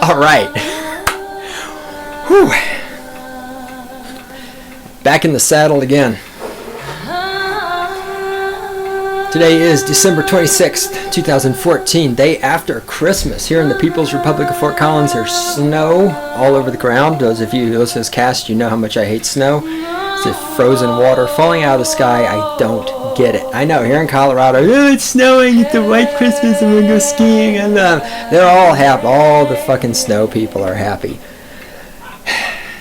All right. Whew. Back in the saddle again. Today is December 26th, 2014, day after Christmas. Here in the People's Republic of Fort Collins, there's snow all over the ground. Those of you who listen to this cast, you know how much I hate snow. It's if frozen water falling out of the sky. I don't get it. I know, here in Colorado, oh, it's snowing, it's a white Christmas, I'm going to go skiing. And they're all happy. All the fucking snow people are happy.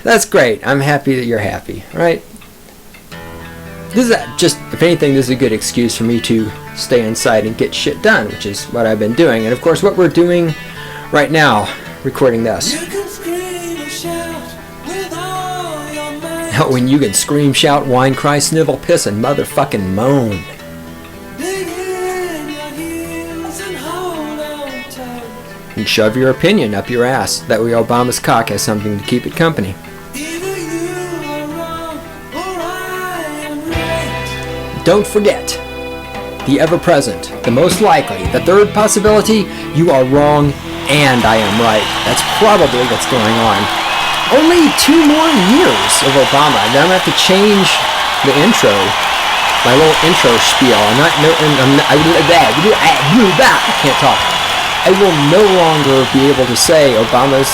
That's great. I'm happy that you're happy, right? This is just, if anything, this is a good excuse for me to stay inside and get shit done, which is what I've been doing. And of course, what we're doing right now, recording this. When you can scream, shout, whine, cry, snivel, piss, and motherfucking moan. And shove your opinion up your ass. That way Obama's cock has something to keep it company. Don't forget, the ever-present, the most likely, the third possibility, you are wrong and I am right. That's probably what's going on. Only 2 more years of Obama, and then I'm going to have to change the intro, my little intro spiel. I can't talk. I will no longer be able to say Obama's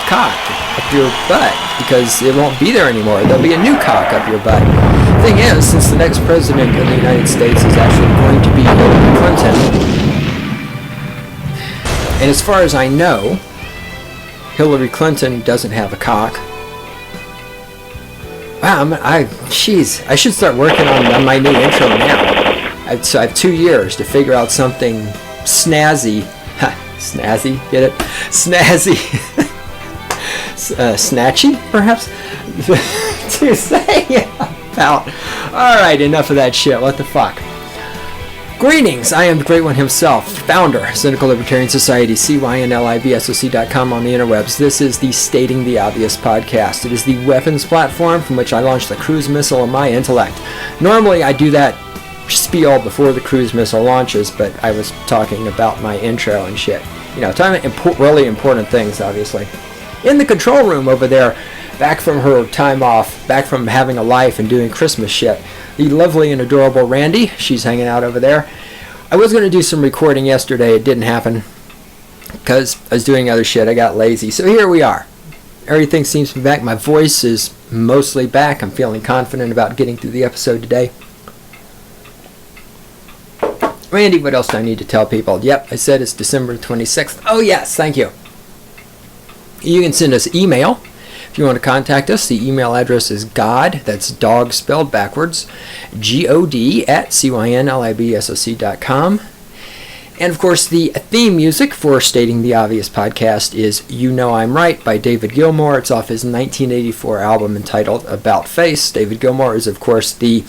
cock up your butt because it won't be there anymore. There'll be a new cock up your butt. The thing is, since the next president of the United States is actually going to be Hillary Clinton, and as far as I know, Hillary Clinton doesn't have a cock. Wow, I should start working on my new intro now. So I have 2 years to figure out something snazzy. Snazzy, get it? Snazzy. Snatchy, perhaps? to say about. Alright, enough of that shit. What the fuck? Greetings, I am the Great One himself, founder, Cynical Libertarian Society, CYNLIBSOC.com on the interwebs. This is the Stating the Obvious podcast. It is the weapons platform from which I launch the cruise missile of my intellect. Normally I do that spiel before the cruise missile launches, but I was talking about my intro and shit. You know, talking about really important things, obviously. In the control room over there, back from her time off, back from having a life and doing Christmas shit, the lovely and adorable Randy, she's hanging out over there. I was going to do some recording yesterday. It didn't happen because I was doing other shit. I got lazy. So here we are. Everything seems to be back. My voice is mostly back. I'm feeling confident about getting through the episode today. Randy, what else do I need to tell people? Yep, I said it's December 26th. Oh, yes, thank you. You can send us email. If you want to contact us, the email address is God, that's dog spelled backwards, GOD at CYNLIBSOC.com. And of course, the theme music for Stating the Obvious podcast is You Know I'm Right by David Gilmour. It's off his 1984 album entitled About Face. David Gilmour is, of course, the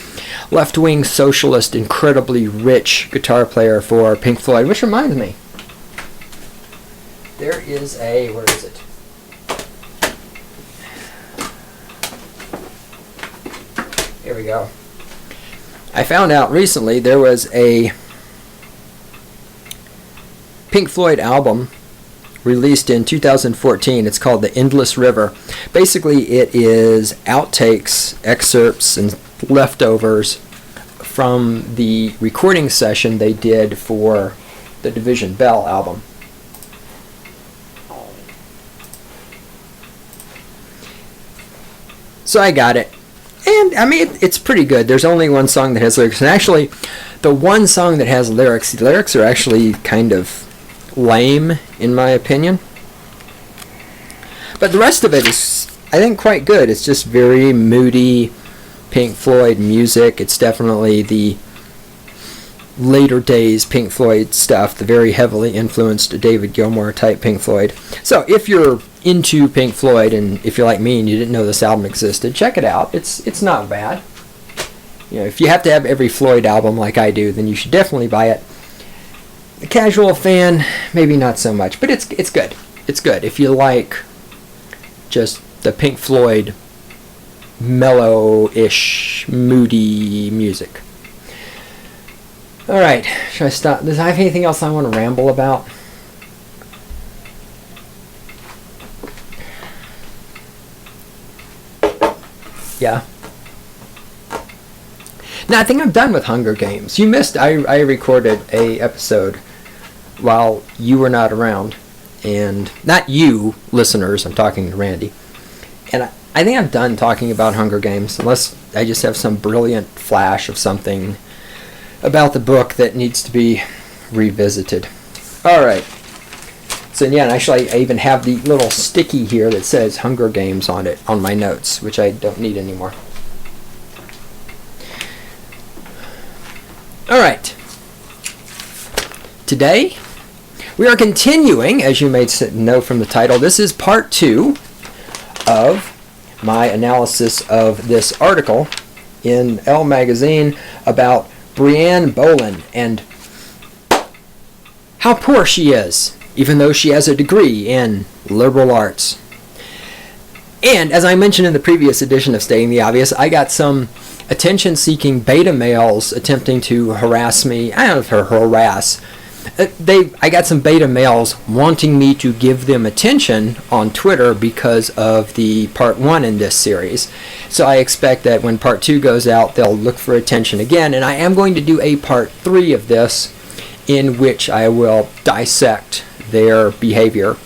left-wing socialist, incredibly rich guitar player for Pink Floyd, which reminds me, there is a, where is it? Here we go. I found out recently there was a Pink Floyd album released in 2014. It's called The Endless River. Basically, it is outtakes, excerpts, and leftovers from the recording session they did for the Division Bell album. So I got it. And, I mean, it's pretty good. There's only one song that has lyrics. And actually, the one song that has lyrics, the lyrics are actually kind of lame, in my opinion. But the rest of it is, I think, quite good. It's just very moody Pink Floyd music. It's definitely the later days Pink Floyd stuff, the very heavily influenced David Gilmour type Pink Floyd. So if you're into Pink Floyd, and if you're like me and you didn't know this album existed, check it out. It's not bad. You know, if you have to have every Floyd album like I do, then you should definitely buy it. A casual fan, maybe not so much, but it's good. It's good if you like just the Pink Floyd mellow-ish, moody music. All right, should I stop? Does I have anything else I want to ramble about? Yeah. Now, I think I'm done with Hunger Games. You missed, I recorded a episode while you were not around. And not you, listeners, I'm talking to Randy. And I think I'm done talking about Hunger Games, unless I just have some brilliant flash of something about the book that needs to be revisited. All right. So, yeah, and actually I even have the little sticky here that says Hunger Games on it, on my notes, which I don't need anymore. All right. Today, we are continuing, as you may know from the title, this is part 2 of my analysis of this article in Elle magazine about Brianne Bolin and how poor she is, even though she has a degree in liberal arts. And as I mentioned in the previous edition of Stating the Obvious, I got some attention-seeking beta males attempting to harass me. I don't know if harass. I got some beta males wanting me to give them attention on Twitter because of the part 1 in this series. So I expect that when part 2 goes out, they'll look for attention again. And I am going to do a part 3 of this in which I will dissect their behavior.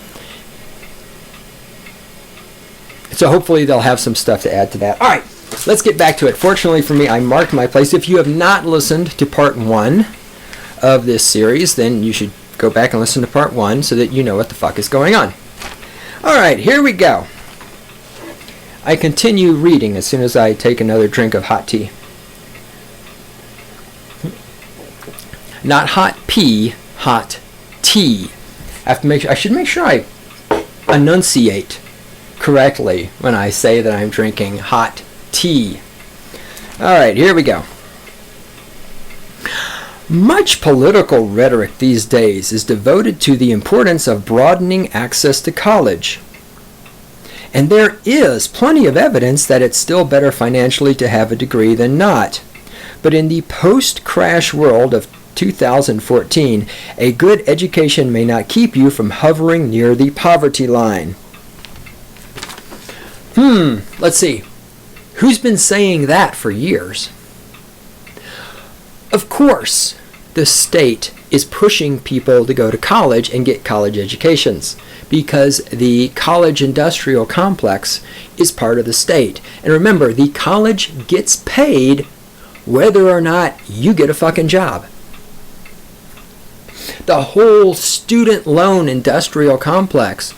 So hopefully they'll have some stuff to add to that. All right, let's get back to it. Fortunately for me, I marked my place. If you have not listened to part 1 of this series, then you should go back and listen to part 1 so that you know what the fuck is going on. All right, here we go. I continue reading as soon as I take another drink of hot tea. Not hot pee, hot tea. I should make sure I enunciate correctly when I say that I'm drinking hot tea. All right, here we go. Much political rhetoric these days is devoted to the importance of broadening access to college. And there is plenty of evidence that it's still better financially to have a degree than not. But in the post-crash world of 2014, a good education may not keep you from hovering near the poverty line. Let's see. Who's been saying that for years? Of course, the state is pushing people to go to college and get college educations because the college industrial complex is part of the state. And remember, the college gets paid whether or not you get a fucking job. The whole student loan industrial complex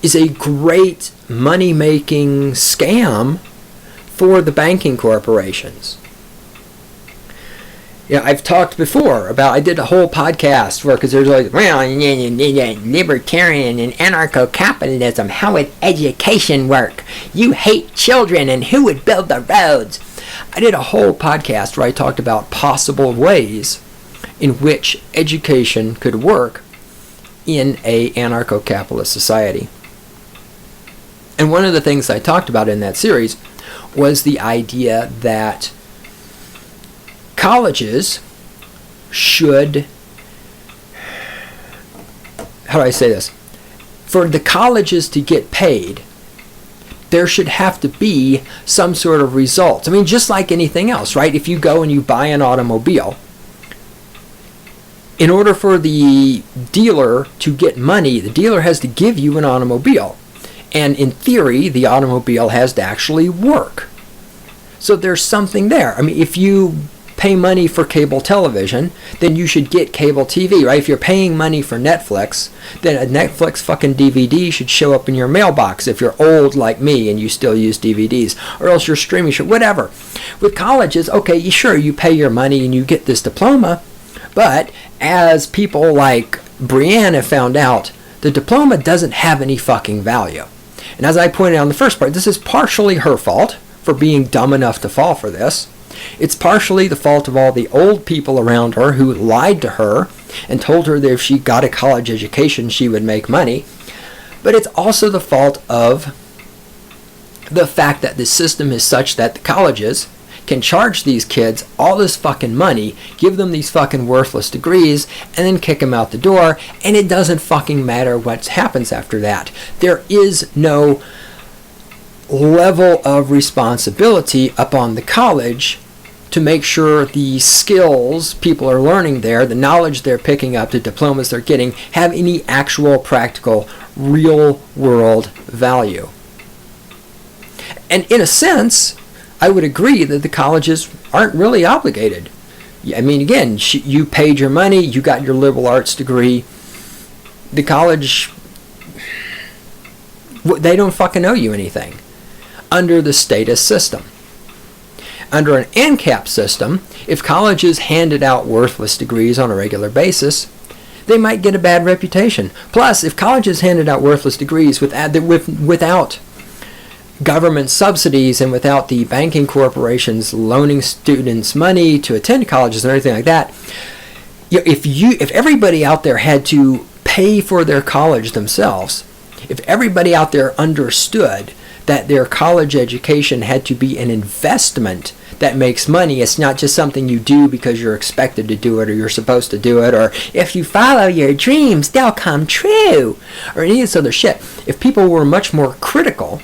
is a great money-making scam for the banking corporations. Yeah, I've talked before about, I did a whole podcast where, because there's like, well, libertarian and anarcho-capitalism, how would education work? You hate children, and who would build the roads? I did a whole podcast where I talked about possible ways in which education could work in a anarcho-capitalist society. And one of the things I talked about in that series was the idea that colleges should, how do I say this? For the colleges to get paid, there should have to be some sort of results. I mean, just like anything else, right? If you go and you buy an automobile, in order for the dealer to get money, the dealer has to give you an automobile. And in theory, the automobile has to actually work. So there's something there. I mean, if you pay money for cable television, then you should get cable TV, right? If you're paying money for Netflix, then a Netflix fucking DVD should show up in your mailbox if you're old like me and you still use DVDs, or else you're streaming, whatever. With colleges, okay, sure, you pay your money and you get this diploma, but as people like Brianne have found out, the diploma doesn't have any fucking value. And as I pointed out in the first part, this is partially her fault for being dumb enough to fall for this. It's partially the fault of all the old people around her who lied to her and told her that if she got a college education, she would make money. But it's also the fault of the fact that the system is such that the colleges can charge these kids all this fucking money, give them these fucking worthless degrees, and then kick them out the door, and it doesn't fucking matter what happens after that. There is no level of responsibility upon the college to make sure the skills people are learning there, the knowledge they're picking up, the diplomas they're getting, have any actual practical, real world value. And in a sense, I would agree that the colleges aren't really obligated. I mean, again, you paid your money, you got your liberal arts degree. The college, they don't fucking owe you anything under the status system. Under an ANCAP system, if colleges handed out worthless degrees on a regular basis, they might get a bad reputation. Plus, if colleges handed out worthless degrees without government subsidies and without the banking corporations loaning students money to attend colleges and everything like that, if everybody out there had to pay for their college themselves, if everybody out there understood that their college education had to be an investment that makes money, it's not just something you do because you're expected to do it or you're supposed to do it, or if you follow your dreams, they'll come true, or any of this other shit. If people were much more critical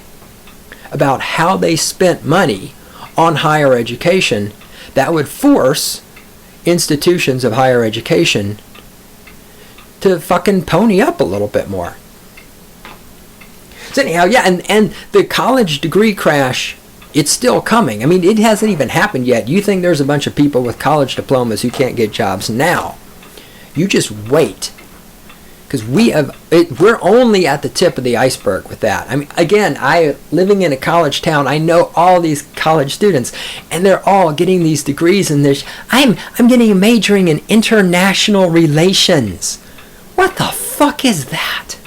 about how they spent money on higher education, that would force institutions of higher education to fucking pony up a little bit more. So anyhow, yeah, and the college degree crash, it's still coming. I mean, it hasn't even happened yet. You think there's a bunch of people with college diplomas who can't get jobs now. You just wait. Because we're only at the tip of the iceberg with that. I mean, again, living in a college town, I know all these college students, and they're all getting these degrees, and I'm getting a majoring in international relations. What the fuck is that?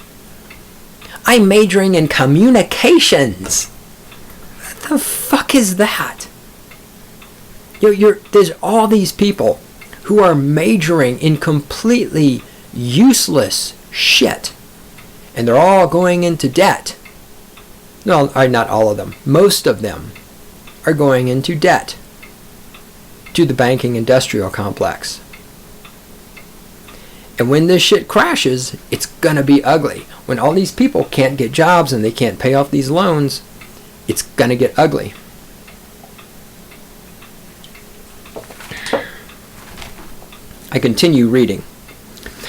I'm majoring in communications. What the fuck is that? There's all these people who are majoring in completely useless shit, and they're all going into debt. No, not all of them. Most of them are going into debt to the banking industrial complex. And when this shit crashes, it's gonna be ugly. When all these people can't get jobs and they can't pay off these loans, it's gonna get ugly. I continue reading.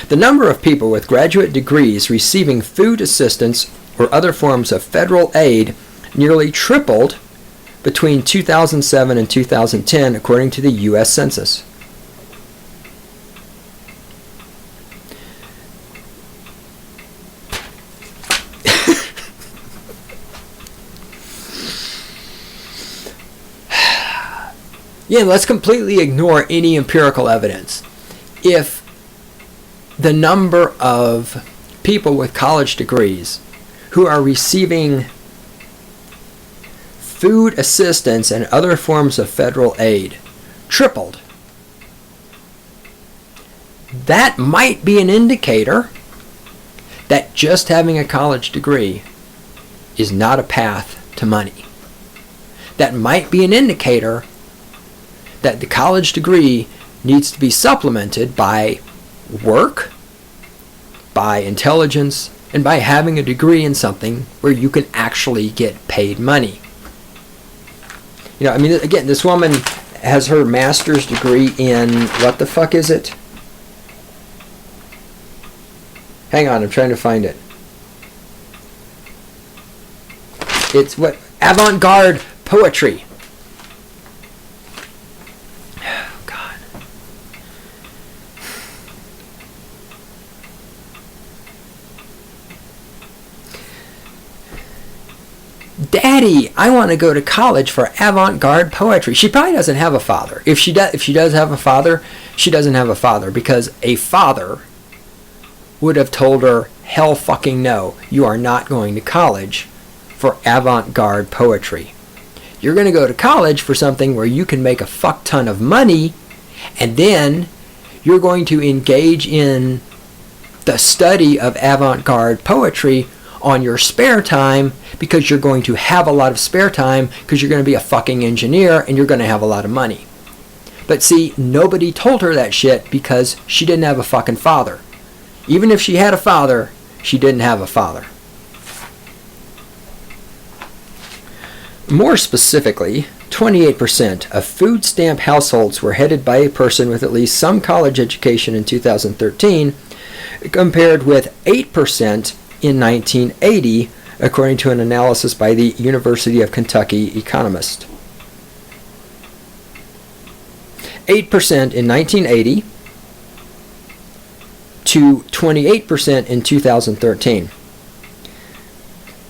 The number of people with graduate degrees receiving food assistance or other forms of federal aid nearly tripled between 2007 and 2010, according to the U.S. Census. Yeah, let's completely ignore any empirical evidence. If the number of people with college degrees who are receiving food assistance and other forms of federal aid tripled, that might be an indicator that just having a college degree is not a path to money. That might be an indicator that the college degree needs to be supplemented by work, by intelligence, and by having a degree in something where you can actually get paid money. You know, I mean, again, this woman has her master's degree in, what the fuck is it? Hang on, I'm trying to find it. It's what? Avant-garde poetry. Daddy, I want to go to college for avant-garde poetry. She probably doesn't have a father. If she does have a father, she doesn't have a father because a father would have told her, hell fucking no, you are not going to college for avant-garde poetry. You're going to go to college for something where you can make a fuck ton of money, and then you're going to engage in the study of avant-garde poetry on your spare time because you're going to have a lot of spare time because you're going to be a fucking engineer and you're going to have a lot of money. But see, nobody told her that shit because she didn't have a fucking father. Even if she had a father, she didn't have a father. More specifically, 28% of food stamp households were headed by a person with at least some college education in 2013, compared with 8% in 1980, according to an analysis by the University of Kentucky economist. 8% in 1980 to 28% in 2013.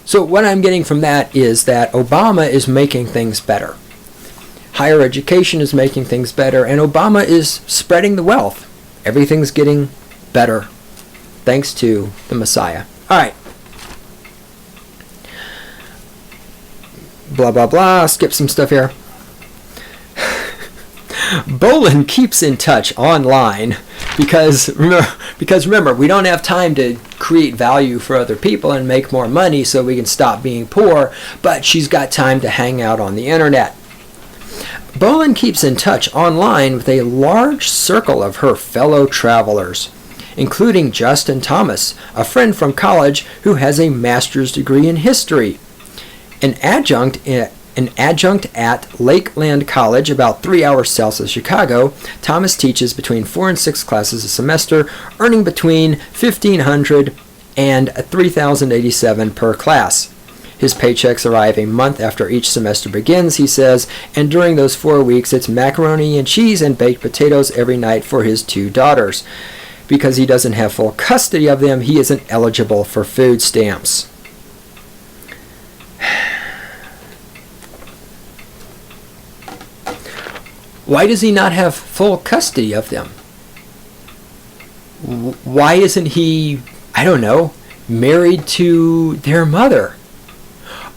So what I'm getting from that is that Obama is making things better. Higher education is making things better, and Obama is spreading the wealth. Everything's getting better thanks to the Messiah. All right. Blah, blah, blah. Skip some stuff here. Bolin keeps in touch online because remember, we don't have time to create value for other people and make more money so we can stop being poor, but she's got time to hang out on the internet. Bolin keeps in touch online with a large circle of her fellow travelers, including Justin Thomas, a friend from college who has a master's degree in history. An adjunct at Lakeland College, about 3 hours south of Chicago, Thomas teaches between 4 and 6 classes a semester, earning between $1,500 and $3,087 per class. His paychecks arrive a month after each semester begins, he says, and during those 4 weeks it's macaroni and cheese and baked potatoes every night for his 2 daughters. Because he doesn't have full custody of them, he isn't eligible for food stamps. Why does he not have full custody of them? Why isn't he, I don't know, married to their mother?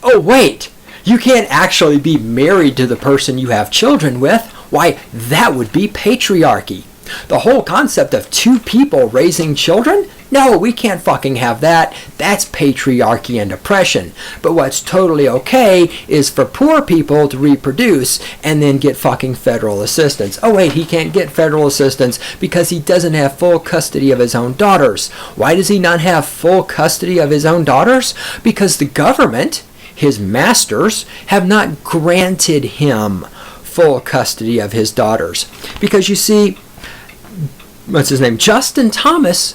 Oh, wait, you can't actually be married to the person you have children with. Why, that would be patriarchy. The whole concept of 2 people raising children? No, we can't fucking have that. That's patriarchy and oppression. But what's totally okay is for poor people to reproduce and then get fucking federal assistance. Oh wait, he can't get federal assistance because he doesn't have full custody of his own daughters. Why does he not have full custody of his own daughters? Because the government, his masters, have not granted him full custody of his daughters. Because you see, what's his name? Justin Thomas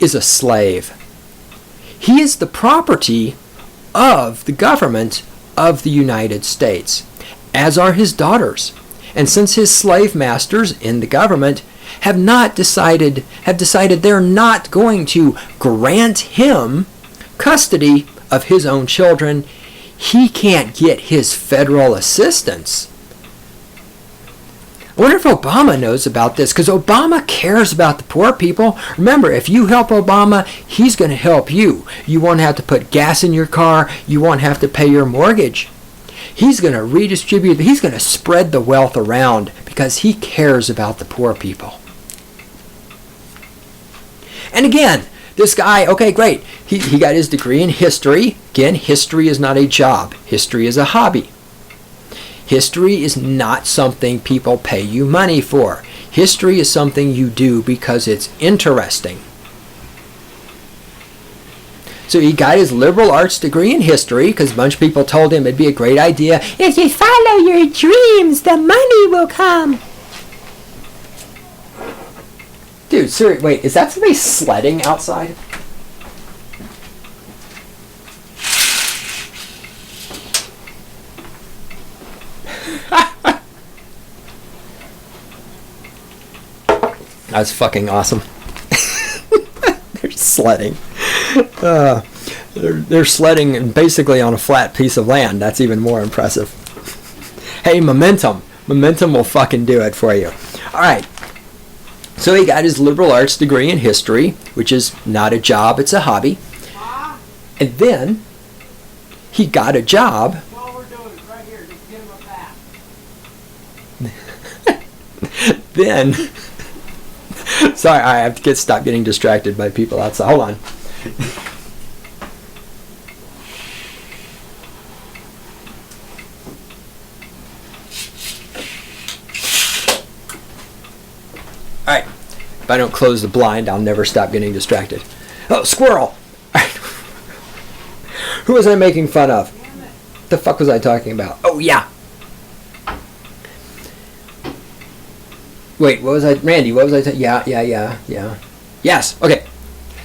is a slave. He is the property of the government of the United States, as are his daughters. And since his slave masters in the government have decided they're not going to grant him custody of his own children, he can't get his federal assistance. I wonder if Obama knows about this, because Obama cares about the poor people. Remember, if you help Obama, he's going to help you. You won't have to put gas in your car. You won't have to pay your mortgage. He's going to redistribute. He's going to spread the wealth around because he cares about the poor people. And again, this guy, okay, great. He got his degree in history. Again, history is not a job. History is a hobby. History is not something people pay you money for. History is something you do because it's interesting. So he got his liberal arts degree in history because a bunch of people told him it'd be a great idea. If you follow your dreams, the money will come. Dude, seriously, wait, is that somebody sledding outside? That's fucking awesome. They're sledding. They're sledding basically on a flat piece of land. That's even more impressive. Hey, momentum. Momentum will fucking do it for you. All right. So he got his liberal arts degree in history, which is not a job, it's a hobby. And then he got a job. All we're doing is right here, just give him a pass. Then, sorry, I have to stop getting distracted by people outside. Hold on. All right. If I don't close the blind, I'll never stop getting distracted. Oh, squirrel! All right. Who was I making fun of? the fuck was I talking about? Oh, yeah. Wait, what was I... Randy, what was I... Yeah. Yes, okay.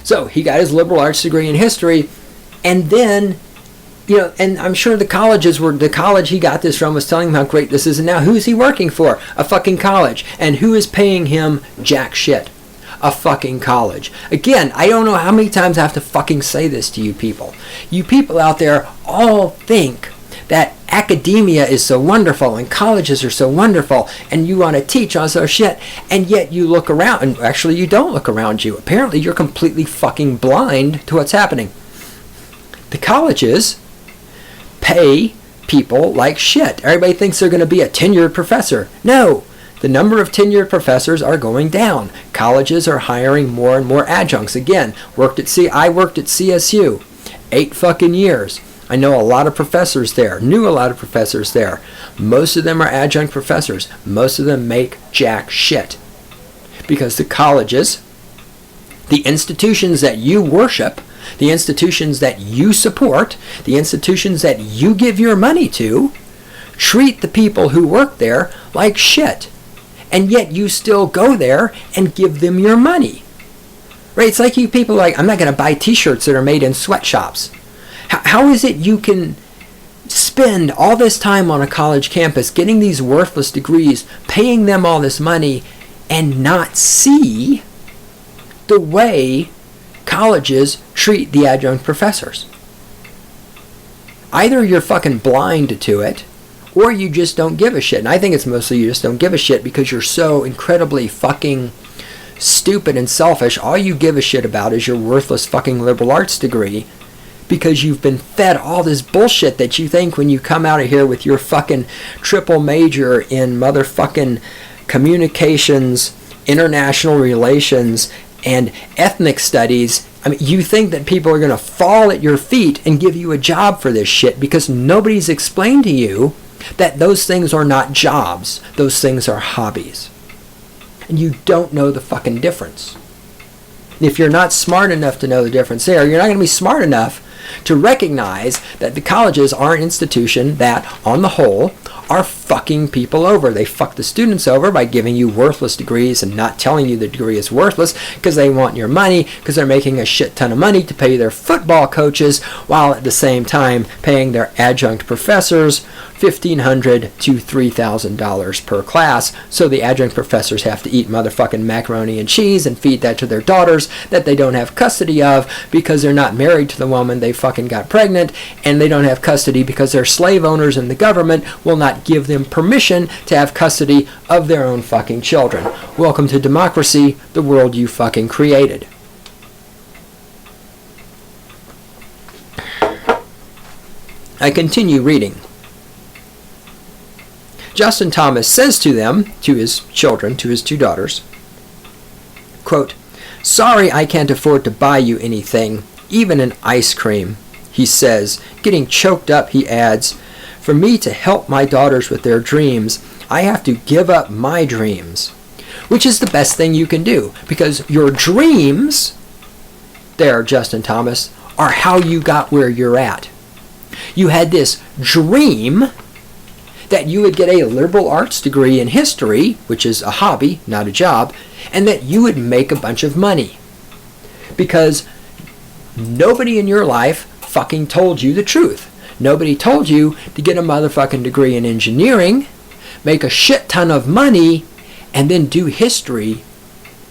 So, he got his liberal arts degree in history, and then, and I'm sure the college he got this from was telling him how great this is, and now who's he working for? A fucking college. And who is paying him jack shit? A fucking college. Again, I don't know how many times I have to fucking say this to you people. You people out there all think that academia is so wonderful and colleges are so wonderful and you want to teach on so shit, and yet you look around, and actually you don't look around you. Apparently you're completely fucking blind to what's happening. The colleges pay people like shit. Everybody thinks they're going to be a tenured professor. No. The number of tenured professors are going down. Colleges are hiring more and more adjuncts. Again, I worked at CSU 8 fucking years. I know a lot of professors there, knew a lot of professors there. Most of them are adjunct professors. Most of them make jack shit. Because the colleges, the institutions that you worship, the institutions that you support, the institutions that you give your money to, treat the people who work there like shit. And yet you still go there and give them your money. Right? It's like you people like, I'm not going to buy t-shirts that are made in sweatshops. How is it you can spend all this time on a college campus getting these worthless degrees, paying them all this money, and not see the way colleges treat the adjunct professors? Either you're fucking blind to it, or you just don't give a shit. And I think it's mostly you just don't give a shit because you're so incredibly fucking stupid and selfish. All you give a shit about is your worthless fucking liberal arts degree, because you've been fed all this bullshit that you think when you come out of here with your fucking triple major in motherfucking communications, international relations, and ethnic studies. I mean, you think that people are going to fall at your feet and give you a job for this shit because nobody's explained to you that those things are not jobs. Those things are hobbies. And you don't know the fucking difference. If you're not smart enough to know the difference there, you're not going to be smart enough to recognize that the colleges are an institution that, on the whole, are fucking people over. They fuck the students over by giving you worthless degrees and not telling you the degree is worthless because they want your money, because they're making a shit ton of money to pay their football coaches while at the same time paying their adjunct professors $1,500 to $3,000 per class. So the adjunct professors have to eat motherfucking macaroni and cheese and feed that to their daughters that they don't have custody of because they're not married to the woman they fucking got pregnant, and they don't have custody because their slave owners and the government will not give them permission to have custody of their own fucking children. Welcome to democracy, the world you fucking created. I continue reading. Justin Thomas says to them, to his children, to his 2 daughters, quote, "Sorry I can't afford to buy you anything, even an ice cream," he says. Getting choked up, he adds, "For me to help my daughters with their dreams, I have to give up my dreams." Which is the best thing you can do, because your dreams, there, Justin Thomas, are how you got where you're at. You had this dream that you would get a liberal arts degree in history, which is a hobby, not a job, and that you would make a bunch of money. Because nobody in your life fucking told you the truth. Nobody told you to get a motherfucking degree in engineering, make a shit ton of money, and then do history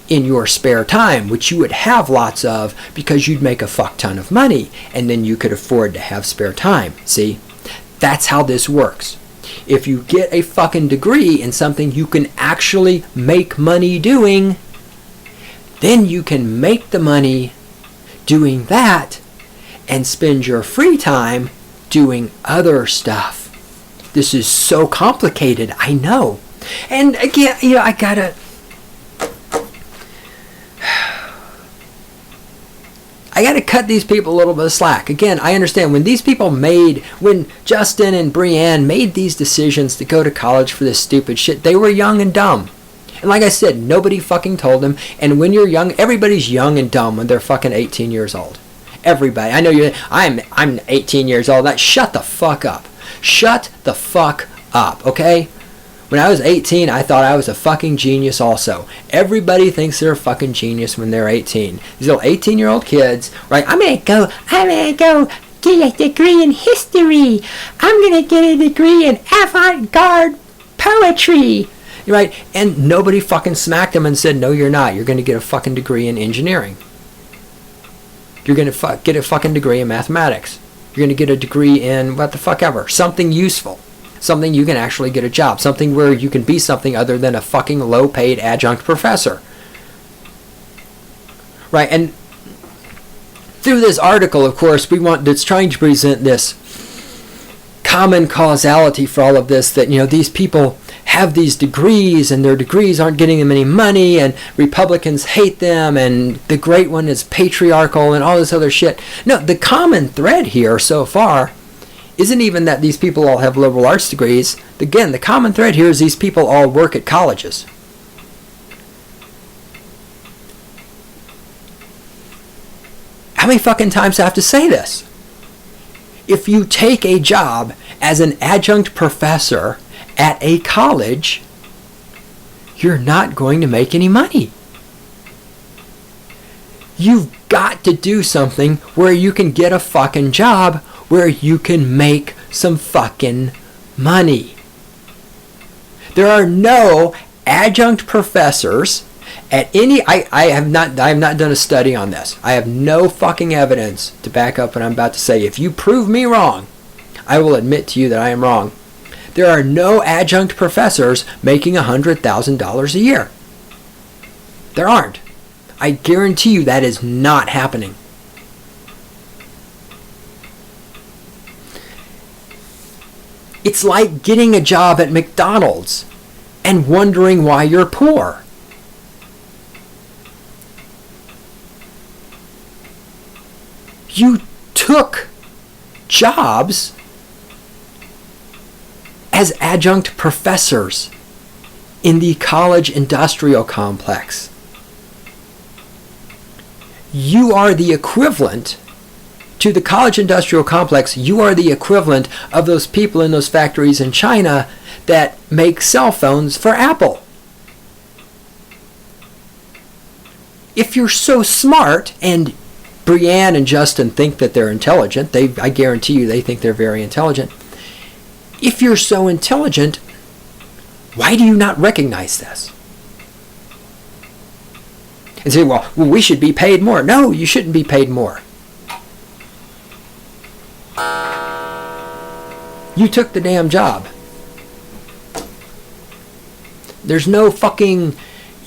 in your spare time, which you would have lots of because you'd make a fuck ton of money, and then you could afford to have spare time. See? That's how this works. If you get a fucking degree in something you can actually make money doing, then you can make the money doing that and spend your free time doing other stuff. This is so complicated, I know. And again, I gotta... I got to cut these people a little bit of slack. Again, I understand when Justin and Brianne made these decisions to go to college for this stupid shit, they were young and dumb. And like I said, nobody fucking told them. And when you're young, everybody's young and dumb when they're fucking 18 years old. Everybody. I know I'm 18 years old. Shut the fuck up. Shut the fuck up, okay? When I was 18, I thought I was a fucking genius also. Everybody thinks they're a fucking genius when they're 18. These little 18-year-old kids, right? I'm gonna go get a degree in history. I'm gonna get a degree in avant-garde poetry, right? And nobody fucking smacked them and said, no, you're not. You're gonna get a fucking degree in engineering. You're gonna get a fucking degree in mathematics. You're gonna get a degree in what the fuck ever. Something useful. Something you can actually get a job. Something where you can be something other than a fucking low-paid adjunct professor. Right? And through this article, of course, it's trying to present this common causality for all of this, that, these people have these degrees and their degrees aren't getting them any money, and Republicans hate them, and the great one is patriarchal and all this other shit. No, the common thread here so far isn't even that these people all have liberal arts degrees. Again, the common thread here is these people all work at colleges. How many fucking times do I have to say this? If you take a job as an adjunct professor at a college, you're not going to make any money. You've got to do something where you can get a fucking job where you can make some fucking money. There are no adjunct professors at any... I have not done a study on this. I have no fucking evidence to back up what I'm about to say. If you prove me wrong, I will admit to you that I am wrong. There are no adjunct professors making $100,000 a year. There aren't. I guarantee you that is not happening. It's like getting a job at McDonald's and wondering why you're poor. You took jobs as adjunct professors in the college industrial complex. You are the equivalent to the college industrial complex. You are the equivalent of those people in those factories in China that make cell phones for Apple. If you're so smart, and Brianne and Justin think that they're intelligent, I guarantee you they think they're very intelligent. If you're so intelligent, why do you not recognize this? And say, well, we should be paid more. No, you shouldn't be paid more. You took the damn job. There's no fucking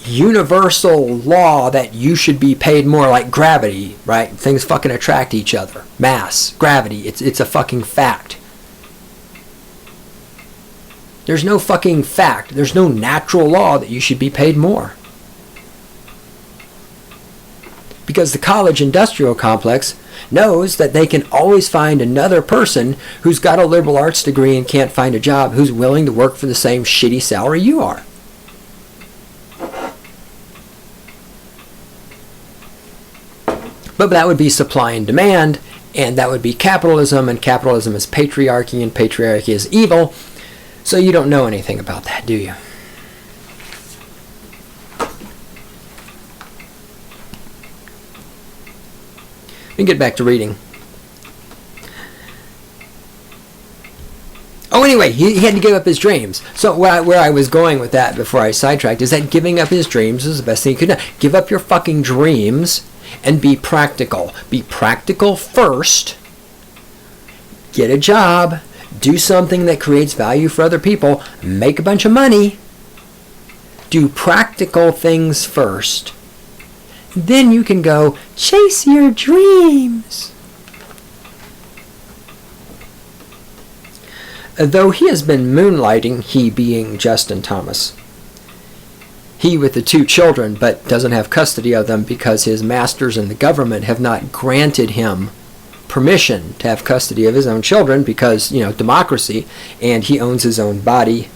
universal law that you should be paid more, like gravity, right? Things fucking attract each other. Mass, gravity, it's a fucking fact. There's no fucking fact. There's no natural law that you should be paid more. Because the college industrial complex knows that they can always find another person who's got a liberal arts degree and can't find a job who's willing to work for the same shitty salary you are. But that would be supply and demand, and that would be capitalism, and capitalism is patriarchy, and patriarchy is evil. So you don't know anything about that, do you? And get back to reading. Oh, anyway, he had to give up his dreams. So where I was going with that before I sidetracked is that giving up his dreams is the best thing you could do. Give up your fucking dreams and be practical. Be practical first. Get a job. Do something that creates value for other people. Make a bunch of money. Do practical things first. Then you can go chase your dreams. Though he has been moonlighting, he being Justin Thomas, he with the 2 children, but doesn't have custody of them because his masters in the government have not granted him permission to have custody of his own children because, democracy, and he owns his own body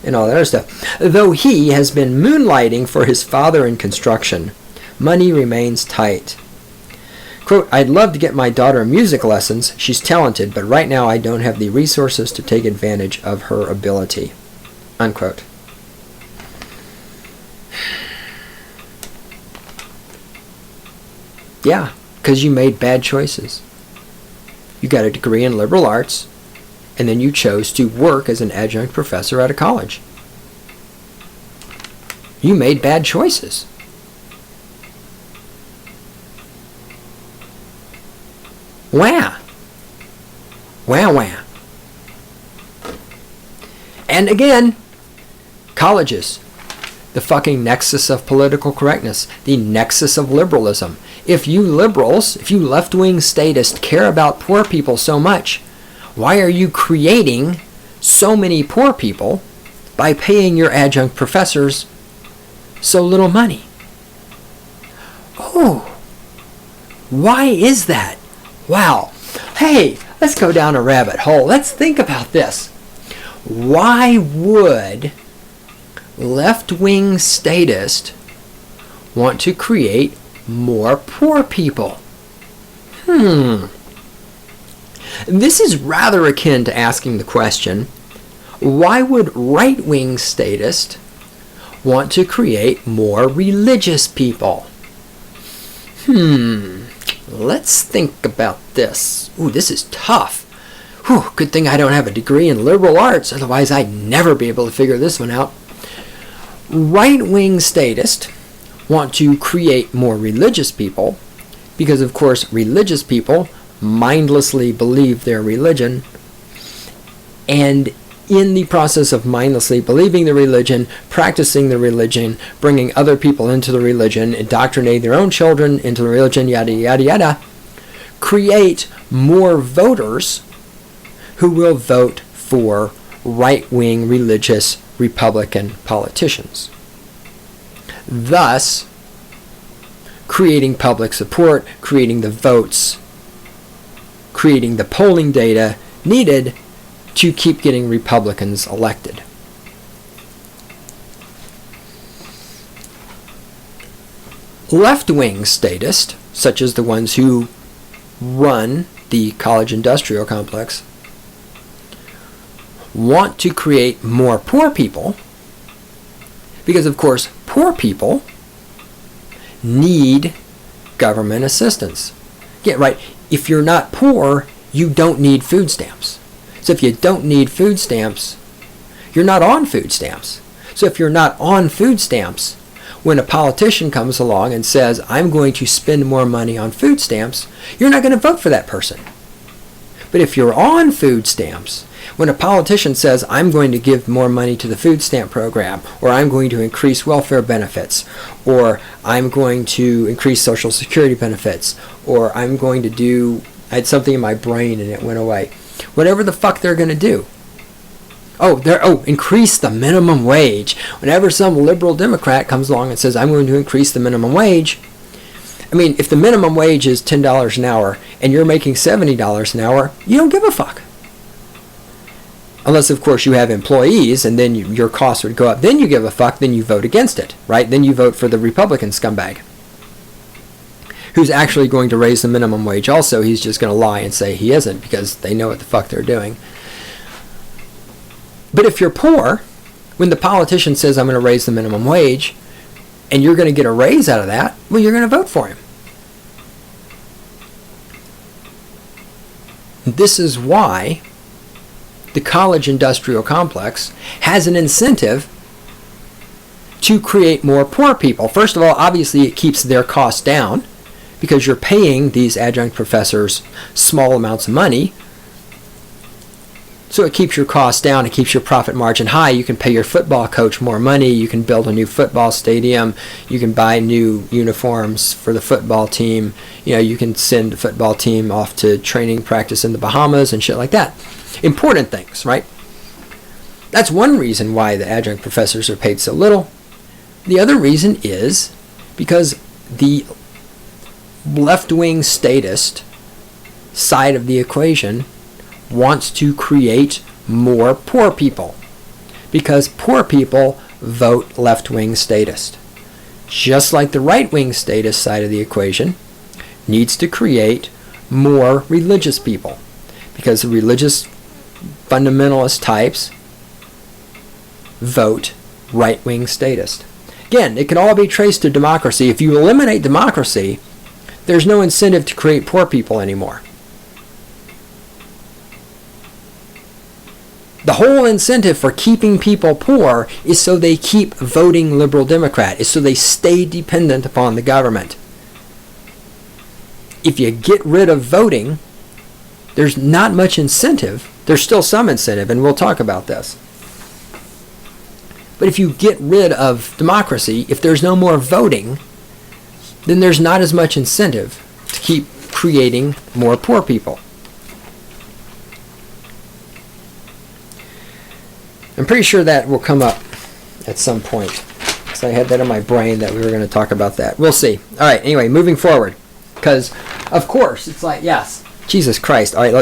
and all that other stuff. Though he has been moonlighting for his father in construction, money remains tight. Quote, I'd love to get my daughter music lessons. She's talented, but right now I don't have the resources to take advantage of her ability. Unquote. Yeah, because you made bad choices. You got a degree in liberal arts, and then you chose to work as an adjunct professor at a college. You made bad choices. Wah. Wah, wah. And again, colleges, the fucking nexus of political correctness, the nexus of liberalism. If you liberals, if you left-wing statists care about poor people so much, why are you creating so many poor people by paying your adjunct professors so little money? Oh, why is that? Wow. Hey, let's go down a rabbit hole. Let's think about this. Why would left-wing statists want to create more poor people? This is rather akin to asking the question, why would right-wing statists want to create more religious people? Let's think about this. Ooh, this is tough. Whew, good thing I don't have a degree in liberal arts, otherwise I'd never be able to figure this one out. Right-wing statists want to create more religious people because, of course, religious people mindlessly believe their religion, and in the process of mindlessly believing the religion, practicing the religion, bringing other people into the religion, indoctrinating their own children into the religion, yada, yada, yada, create more voters who will vote for right-wing religious Republican politicians, thus creating public support, creating the votes, creating the polling data needed to keep getting Republicans elected. Left-wing statists, such as the ones who run the college industrial complex, want to create more poor people because, of course, poor people need government assistance. Get right. If you're not poor, you don't need food stamps. So if you don't need food stamps, you're not on food stamps. So if you're not on food stamps, when a politician comes along and says, I'm going to spend more money on food stamps, you're not going to vote for that person. But if you're on food stamps, when a politician says, I'm going to give more money to the food stamp program, or I'm going to increase welfare benefits, or I'm going to increase Social Security benefits, or I'm going to do, I had something in my brain and it went away. Whatever the fuck they're going to do. Increase the minimum wage. Whenever some liberal Democrat comes along and says, I'm going to increase the minimum wage, I mean, if the minimum wage is $10 an hour and you're making $70 an hour, you don't give a fuck. Unless, of course, you have employees and then your costs would go up. Then you give a fuck, then you vote against it, right? Then you vote for the Republican scumbag who's actually going to raise the minimum wage also. He's just going to lie and say he isn't because they know what the fuck they're doing. But if you're poor, when the politician says, I'm going to raise the minimum wage, and you're going to get a raise out of that, well, you're going to vote for him. This is why the college industrial complex has an incentive to create more poor people. First of all, obviously it keeps their costs down because you're paying these adjunct professors small amounts of money. So it keeps your costs down, it keeps your profit margin high. You can pay your football coach more money, you can build a new football stadium, you can buy new uniforms for the football team, you can send the football team off to training practice in the Bahamas and shit like that. Important things, right? That's one reason why the adjunct professors are paid so little. The other reason is because the left-wing statist side of the equation wants to create more poor people because poor people vote left-wing statist. Just like the right-wing statist side of the equation needs to create more religious people, because the religious fundamentalist types vote right-wing statist. Again, it can all be traced to democracy. If you eliminate democracy, there's no incentive to create poor people anymore. The whole incentive for keeping people poor is so they keep voting liberal Democrat, is so they stay dependent upon the government. If you get rid of voting, there's not much incentive. There's still some incentive, and we'll talk about this. But if you get rid of democracy, if there's no more voting, then there's not as much incentive to keep creating more poor people. I'm pretty sure that will come up at some point, because I had that in my brain that we were going to talk about that. We'll see. All right, anyway, moving forward. Because, of course, it's like, yes, Jesus Christ. All right,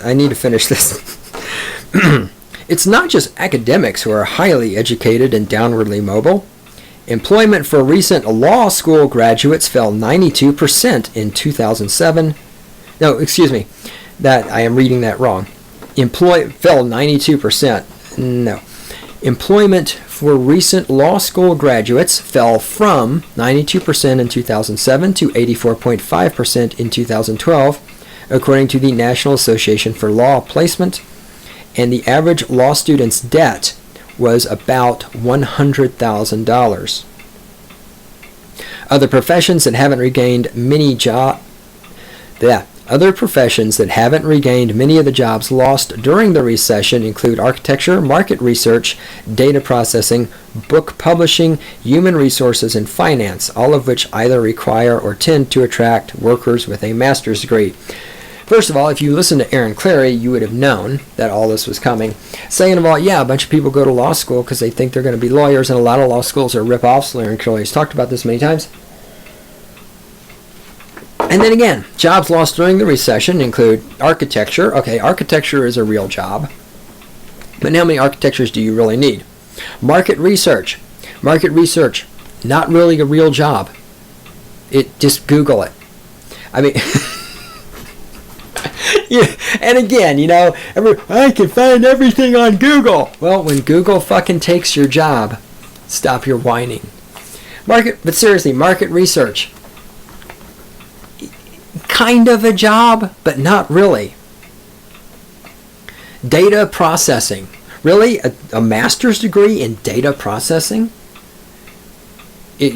I need to finish this. It's not just academics who are highly educated and downwardly mobile. Employment for recent law school graduates fell 92% in 2007. No, excuse me. I am reading that wrong. Fell 92%. No. Employment for recent law school graduates fell from 92% in 2007 to 84.5% in 2012, according to the National Association for Law Placement. And the average law student's debt was about $100,000. Other professions that haven't regained many of the jobs lost during the recession include architecture, market research, data processing, book publishing, human resources, and finance, all of which either require or tend to attract workers with a master's degree. First of all, if you listen to Aaron Clary, you would have known that all this was coming. Second of all, yeah, a bunch of people go to law school because they think they're going to be lawyers, and a lot of law schools are rip-offs. Aaron Clary's talked about this many times. And then again, jobs lost during the recession include architecture. Okay, architecture is a real job. But how many architectures do you really need? Market research. Market research, not really a real job. Just Google it. I mean... Yeah, and again, I can find everything on Google. Well, when Google fucking takes your job, stop your whining. But seriously, market research. Kind of a job, but not really. Data processing. Really? A master's degree in data processing?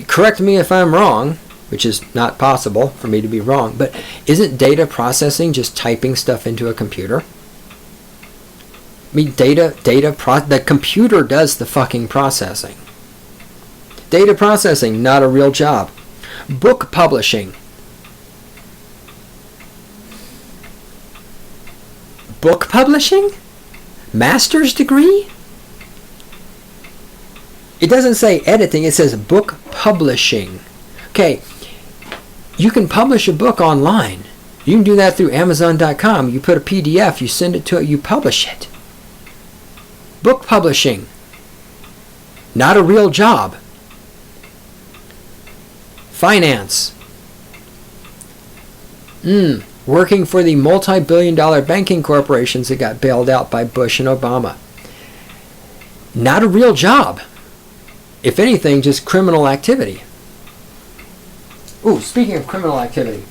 Correct me if I'm wrong, which is not possible for me to be wrong, but isn't data processing just typing stuff into a computer? I mean, the computer does the fucking processing. Data processing, not a real job. Book publishing. Book publishing? Master's degree? It doesn't say editing, it says book publishing. Okay, you can publish a book online. You can do that through Amazon.com. You put a PDF, you send it to it, you publish it. Book publishing. Not a real job. Finance. Working for the multi-billion-dollar banking corporations that got bailed out by Bush and Obama. Not a real job. If anything, just criminal activity. Ooh, speaking of criminal activity.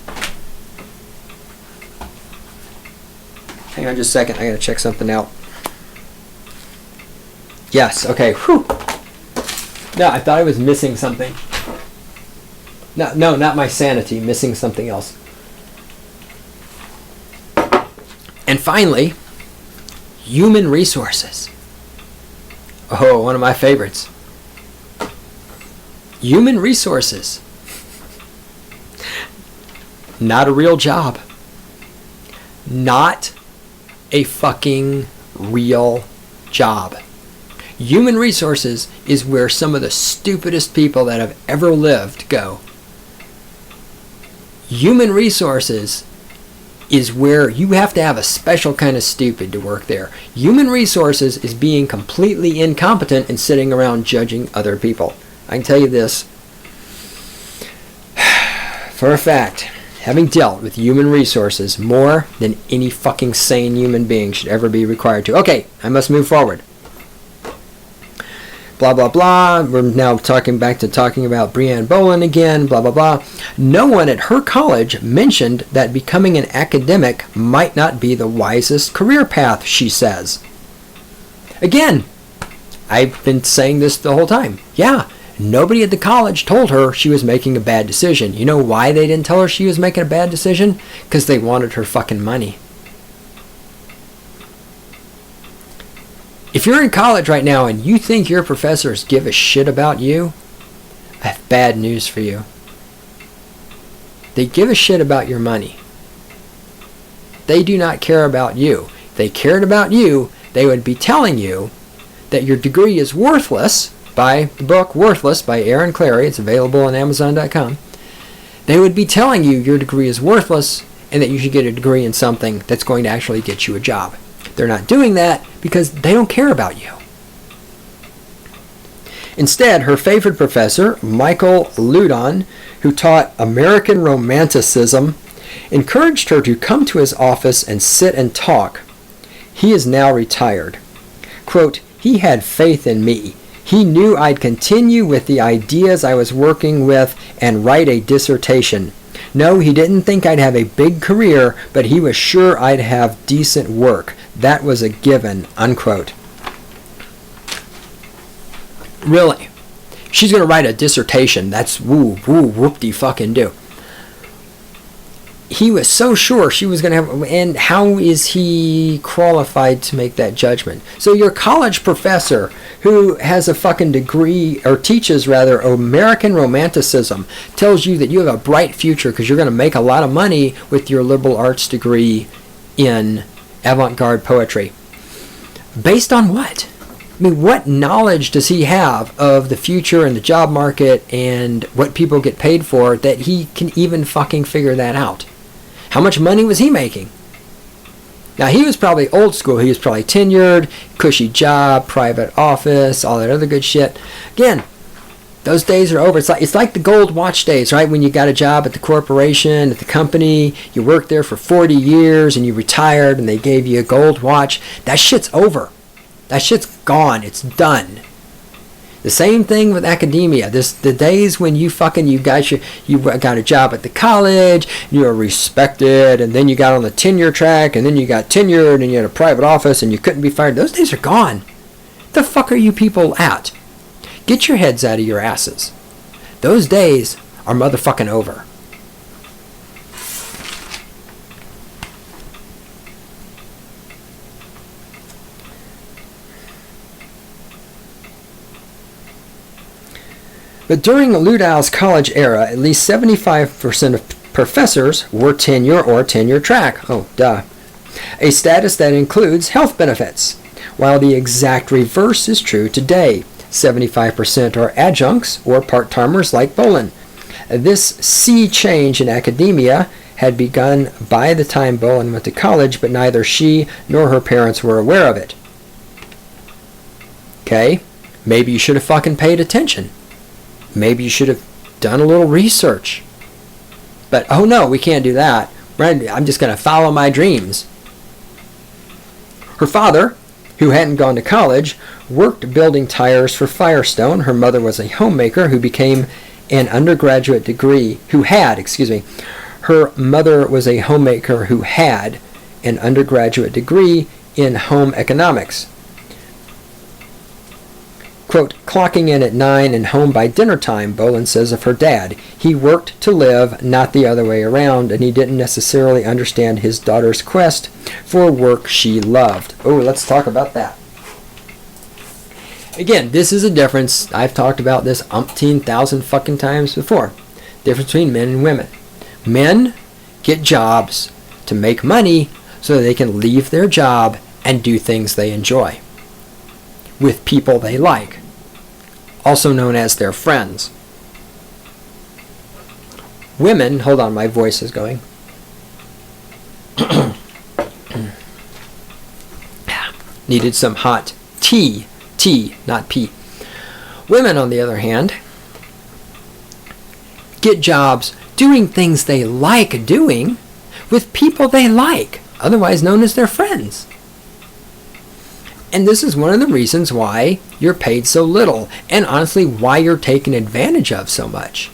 Hang on just a second. I gotta check something out. Yes, okay. Whew. No, I thought I was missing something. No, not my sanity. Missing something else. And finally, human resources. Oh, one of my favorites. Human resources. Not a real job. Not a fucking real job. Human resources is where some of the stupidest people that have ever lived go. Human resources is where you have to have a special kind of stupid to work there. Human resources is being completely incompetent and sitting around judging other people. I can tell you this for a fact. having dealt with human resources more than any fucking sane human being should ever be required to. Okay, I must move forward. Blah, blah, blah. We're now talking about Brianne Bolin again, blah, blah, blah. No one at her college mentioned that becoming an academic might not be the wisest career path, she says. Again, I've been saying this the whole time. Yeah, nobody at the college told her she was making a bad decision. You know why they didn't tell her she was making a bad decision? Because they wanted her fucking money. If you're in college right now and you think your professors give a shit about you, I have bad news for you. They give a shit about your money. They do not care about you. If they cared about you, they would be telling you that your degree is worthless, by the book Worthless by Aaron Clarey. It's available on Amazon.com. They would be telling you your degree is worthless and that you should get a degree in something that's going to actually get you a job. They're not doing that because they don't care about you. Instead, her favorite professor, Michael Ludon, who taught American Romanticism, encouraged her to come to his office and sit and talk. He is now retired. Quote, he had faith in me. He knew I'd continue with the ideas I was working with and write a dissertation. No, he didn't think I'd have a big career, but he was sure I'd have decent work. That was a given, unquote. Really? She's going to write a dissertation. That's whoop-de-fucking-do. He was so sure she was going to have... And how is he qualified to make that judgment? So your college professor who has a fucking degree, or teaches rather, American Romanticism, tells you that you have a bright future because you're going to make a lot of money with your liberal arts degree in avant-garde poetry. Based on what? I mean, what knowledge does he have of the future and the job market and what people get paid for that he can even fucking figure that out? How much money was he making? Now, he was probably old school. He was probably tenured, cushy job, private office, all that other good shit. Again, those days are over. It's like the gold watch days, right? When you got a job at the corporation, at the company, you worked there for 40 years and you retired and they gave you a gold watch. That shit's over. That shit's gone. It's done. The same thing with academia. The days when you got a job at the college, you were respected, and then you got on the tenure track, and then you got tenured, and you had a private office, and you couldn't be fired. Those days are gone. The fuck are you people at? Get your heads out of your asses. Those days are motherfucking over. But during Ludow's college era, at least 75% of professors were tenure or tenure track. Oh, duh. A status that includes health benefits, while the exact reverse is true today. 75% are adjuncts or part-timers like Bolin. This sea change in academia had begun by the time Bolin went to college, but neither she nor her parents were aware of it. Okay? Maybe you should have fucking paid attention. Maybe you should have done a little research. But, oh no, we can't do that. I'm just going to follow my dreams. Her father, who hadn't gone to college, worked building tires for Firestone. Her mother was a homemaker who became an undergraduate degree, Her mother was a homemaker who had an undergraduate degree in home economics. Quote, clocking in at 9 and home by dinner time, Bolin says of her dad. He worked to live, not the other way around, and he didn't necessarily understand his daughter's quest for work she loved. Oh, let's talk about that. Again, this is a difference. I've talked about this umpteen thousand fucking times before. Difference between men and women. Men get jobs to make money so that they can leave their job and do things they enjoy with people they like, also known as their friends. Women, hold on, my voice is going. Needed some hot tea, not pee. Women, on the other hand, get jobs doing things they like doing with people they like, otherwise known as their friends. And this is one of the reasons why you're paid so little, and honestly why you're taken advantage of so much.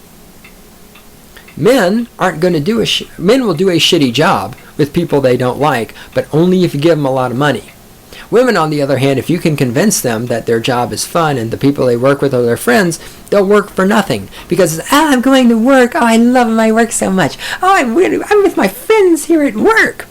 Men aren't going to do men will do a shitty job with people they don't like, but only if you give them a lot of money. Women, on the other hand, if you can convince them that their job is fun and the people they work with are their friends, they'll work for nothing. Because, I'm going to work. Oh, I love my work so much. Oh, I'm with my friends here at work.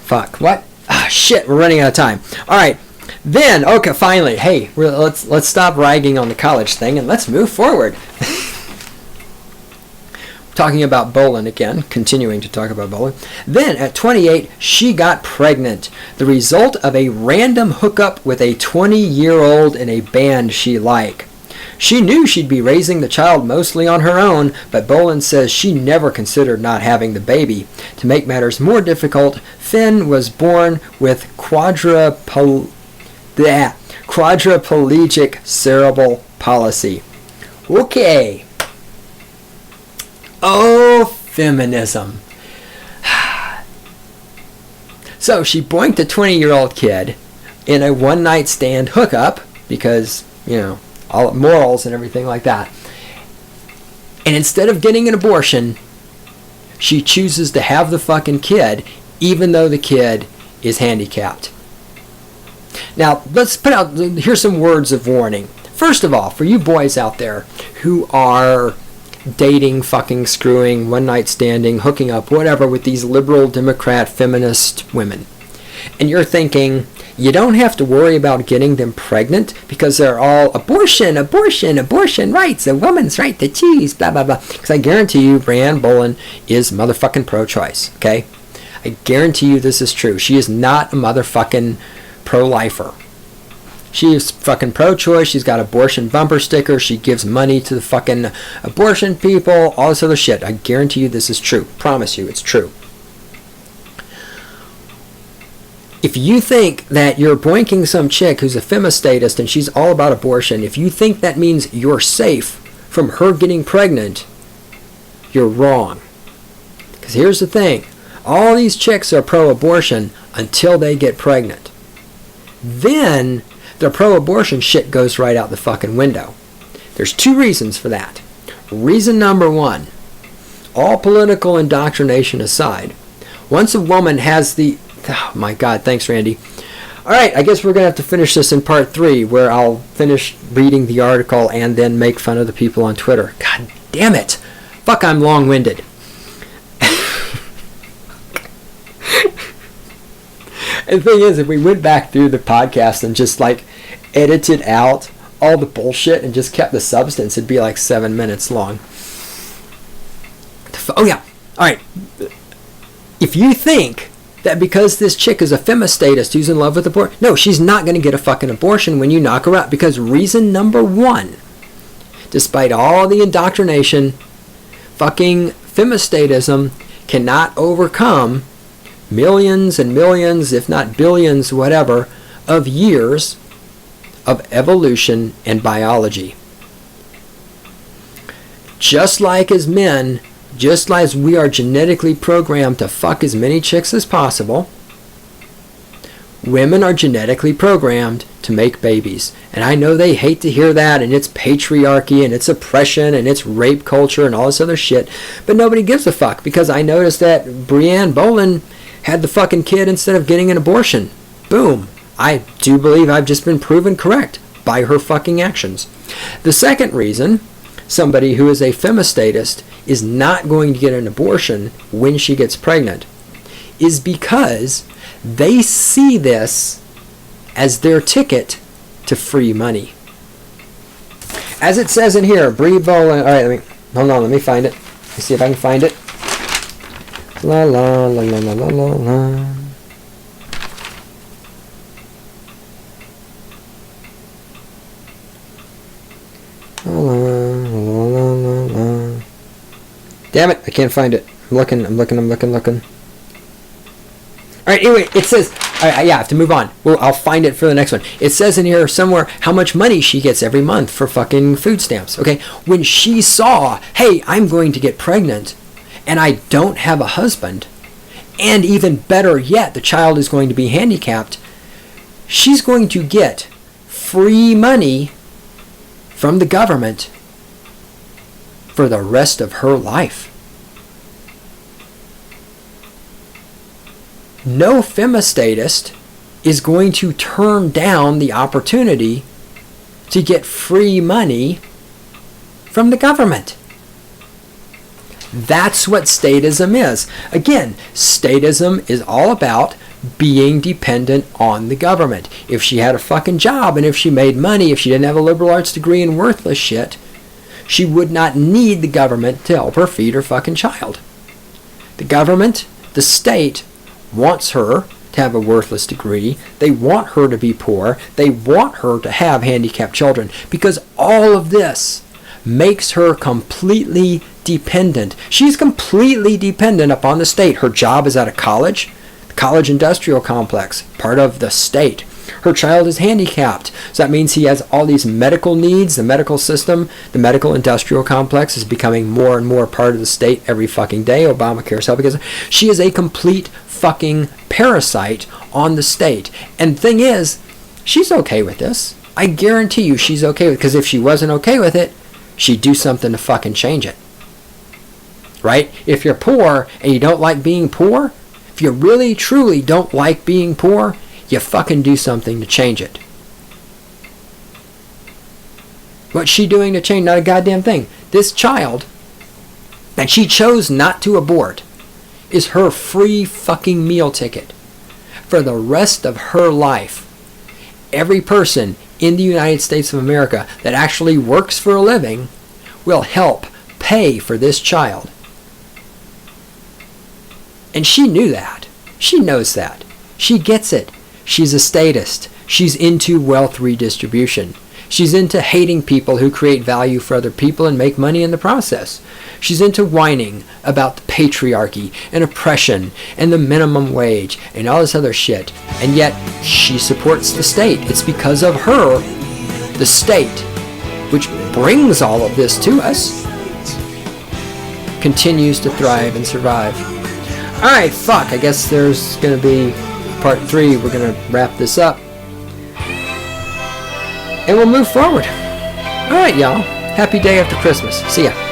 Fuck, what? Ah, shit, we're running out of time. All right. Then, okay, finally, hey, let's stop ragging on the college thing and let's move forward. Talking about Bolin again, continuing to talk about Bolin. Then, at 28, she got pregnant. The result of a random hookup with a 20-year-old in a band she liked. She knew she'd be raising the child mostly on her own, but Bolin says she never considered not having the baby. To make matters more difficult, Finn was born with quadriplegic cerebral palsy. Okay. Oh, feminism. So she boinked a 20-year-old kid in a one-night stand hookup because, all morals and everything like that. And instead of getting an abortion, she chooses to have the fucking kid even though the kid is handicapped. Now, let's put out, here's some words of warning. First of all, for you boys out there who are dating, fucking, screwing, one-night standing, hooking up, whatever, with these liberal, Democrat, feminist women, and you're thinking, you don't have to worry about getting them pregnant because they're all abortion rights, a woman's right to choose, blah, blah, blah. Because I guarantee you, Brianne Bolin is motherfucking pro-choice, okay? I guarantee you this is true. She is not a motherfucking pro-lifer. She is fucking pro-choice. She's got abortion bumper stickers. She gives money to the fucking abortion people, all this other shit. I guarantee you this is true. Promise you it's true. If you think that you're boinking some chick who's a femistatist and she's all about abortion, if you think that means you're safe from her getting pregnant, you're wrong. Because here's the thing. All these chicks are pro-abortion until they get pregnant. Then their pro-abortion shit goes right out the fucking window. There's two reasons for that. Reason number one, all political indoctrination aside, once a woman has the... Oh my God, thanks Randy. Alright, I guess we're going to have to finish this in part 3 where I'll finish reading the article and then make fun of the people on Twitter. God damn it. Fuck, I'm long-winded. And the thing is, if we went back through the podcast and just edited out all the bullshit and just kept the substance, it'd be like 7 minutes long. Oh yeah. Alright. If you think that because this chick is a femistatist who's in love with abortion, no, she's not going to get a fucking abortion when you knock her out. Because reason number one, despite all the indoctrination, fucking femistatism cannot overcome millions and millions, if not billions, whatever, of years of evolution and biology. Just like as men, just like as we are genetically programmed to fuck as many chicks as possible, women are genetically programmed to make babies. And I know they hate to hear that, and it's patriarchy, and it's oppression, and it's rape culture, and all this other shit. But nobody gives a fuck, because I noticed that Brianne Bolin had the fucking kid instead of getting an abortion. Boom. I do believe I've just been proven correct by her fucking actions. The second reason somebody who is a femistatist is not going to get an abortion when she gets pregnant is because they see this as their ticket to free money. As it says in here, Brie Bolin. Alright, let me find it. Let's see if I can find it. La la la la la la la la. La la la la la la. Damn it, I can't find it. I'm looking. Alright, anyway, it says I have to move on. Well, I'll find it for the next one. It says in here somewhere how much money she gets every month for fucking food stamps. Okay, when she saw, hey, I'm going to get pregnant, and I don't have a husband, and even better yet, the child is going to be handicapped, she's going to get free money from the government for the rest of her life. No femistatist is going to turn down the opportunity to get free money from the government. That's what statism is. Again, statism is all about being dependent on the government. If she had a fucking job and if she made money, if she didn't have a liberal arts degree and worthless shit, she would not need the government to help her feed her fucking child. The government, the state, wants her to have a worthless degree. They want her to be poor. They want her to have handicapped children, because all of this makes her completely dependent. She's completely dependent upon the state. Her job is at a college, the college industrial complex, part of the state. Her child is handicapped, so that means he has all these medical needs. The medical system, the medical industrial complex is becoming more and more part of the state every fucking day. Obamacare is helping us. She is a complete fucking parasite on the state. And the thing is, she's okay with this. I guarantee you she's okay with it, because if she wasn't okay with it, she'd do something to fucking change it. Right? If you're poor and you don't like being poor, if you really truly don't like being poor, you fucking do something to change it. What's she doing to change? Not a goddamn thing. This child that she chose not to abort is her free fucking meal ticket for the rest of her life. Every person in the United States of America that actually works for a living will help pay for this child. And she knew that. She knows that. She gets it. She's a statist. She's into wealth redistribution. She's into hating people who create value for other people and make money in the process. She's into whining about the patriarchy and oppression and the minimum wage and all this other shit. And yet, she supports the state. It's because of her, the state, which brings all of this to us, continues to thrive and survive. Alright, fuck. I guess there's going to be part 3. We're going to wrap this up. And we'll move forward. Alright, y'all. Happy day after Christmas. See ya.